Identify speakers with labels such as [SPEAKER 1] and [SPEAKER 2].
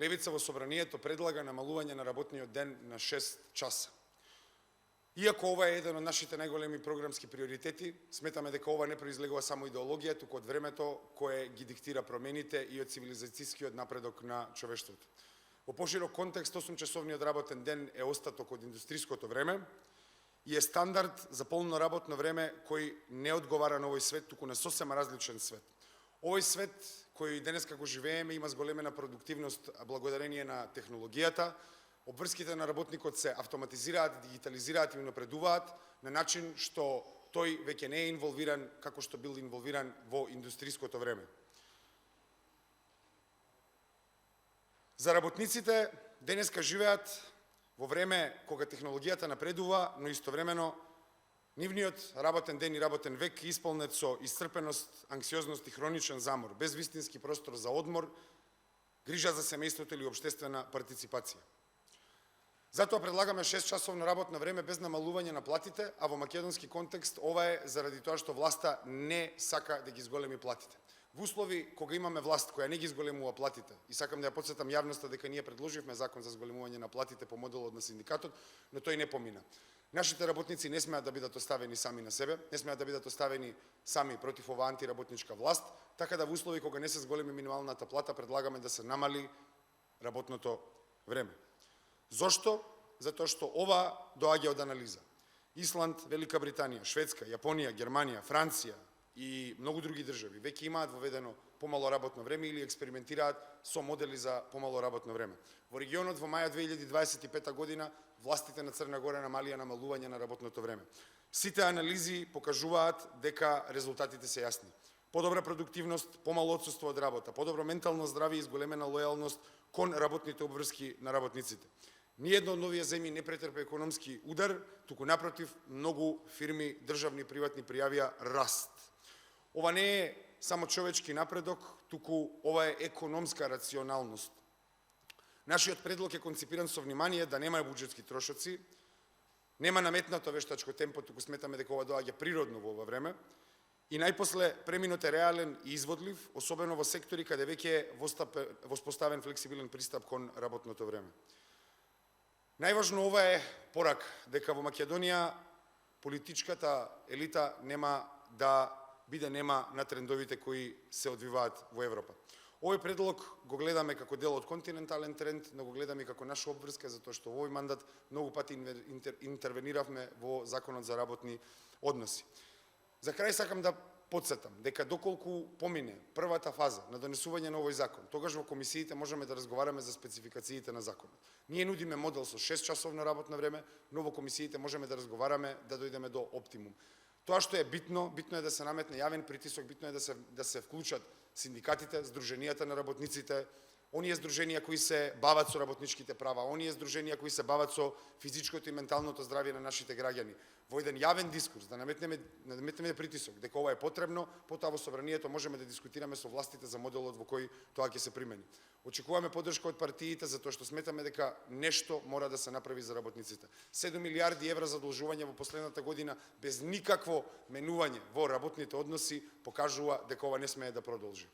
[SPEAKER 1] Левица во собранието предлага намалување на работниот ден на 6 часа. Иако ова е еден од нашите најголеми програмски приоритети, сметаме дека ова не произлегува само идеологија, туку од времето кое ги диктира промените и од цивилизацијскиот напредок на човештвото. Во поширок контекст, 8-часовниот работен ден е остаток од индустриското време и е стандард за полно работно време кој не одговара на овој свет, туку на сосема различен свет. Овој свет кој денеска го живееме има зголемена продуктивност благодарение на технологијата. Обврските на работникот се автоматизираат, дигитализираат и напредуваат на начин што тој веќе не е инволвиран како што бил инволвиран во индустриското време. За работниците денеска живеат во време кога технологијата напредува, но истовремено нивниот работен ден и работен век е исполнет со исцрпеност, анксиозност и хроничен замор, без вистински простор за одмор, грижа за семејството или општествена партиципација. Затоа предлагаме 6-часовно работно време без намалување на платите, а во македонски контекст ова е заради тоа што власта не сака да ги зголеми платите. Во услови кога имаме власт која не ги зголемува платите, и сакам да ја потсетам јавноста дека ние предложивме закон за зголемување на платите по моделот на синдикатот, но тој не помина. Нашите работници не смеат да бидат оставени сами на себе, не смеат да бидат оставени сами против оваа антиработничка власт, така да во услови кога не се зголеми минималната плата предлагаме да се намали работното време. Зошто? Затоа што ова доаѓа од анализа. Исланд, Велика Британија, Шведска, Јапонија, Германија, Франција и многу други држави веќе имаат воведено помало работно време или експериментираат со модели за помало работно време. Во регионот во маја 2025 година властите на Црна Гора намалија намалување на работното време. Сите анализи покажуваат дека резултатите се јасни. Подобра продуктивност, помало отсуство од работа, подобро ментално здравје и зголемена лојалност кон работните обврски на работниците. Ниедно од новија земји не претрпе економски удар, туку напротив, многу фирми, државни и приватни пријавија раст. Ова не е само човечки напредок, туку ова е економска рационалност. Нашиот предлог е конципиран со внимание да нема буџетски трошоци, нема наметнато вештачко темпо, туку сметаме дека ова доаѓа природно во ова време, и најпосле преминот е реален и изводлив, особено во сектори каде веќе е воспоставен флексибилен пристап кон работното време. Најважно ова е порак дека во Македонија политичката елита нема да биде нема на трендовите кои се одвиваат во Европа. Овој предлог го гледаме како дел од континентален тренд, но го гледаме и како наша обврска, затоа што во овој мандат многу пати интервениравме во Законот за работни односи. За крај сакам да потсетам дека доколку помине првата фаза на донесување на овој закон, тогаш во комисиите можеме да разговараме за спецификациите на законот. Ние нудиме модел со 6-часовно работно време, но во комисиите можеме да разговараме да дојдеме до оптимум. Тоа што е битно е да се наметне јавен притисок, битно е да се вклучат синдикатите, здруженијата на работниците, оние здруженија кои се бават со работничките права, оние здруженија кои се бават со физичкото и менталното здравје на нашите граѓани. Во еден јавен дискурс да наметнеме притисок дека ова е потребно, потоа во собранието можеме да дискутираме со властите за моделот во кој тоа ќе се примени. Очекуваме поддршка од партиите затоа што сметаме дека нешто мора да се направи за работниците. 7 милиарди евра задолжување во последната година без никакво менување во работните односи покажува дека ова не смее да продолжи.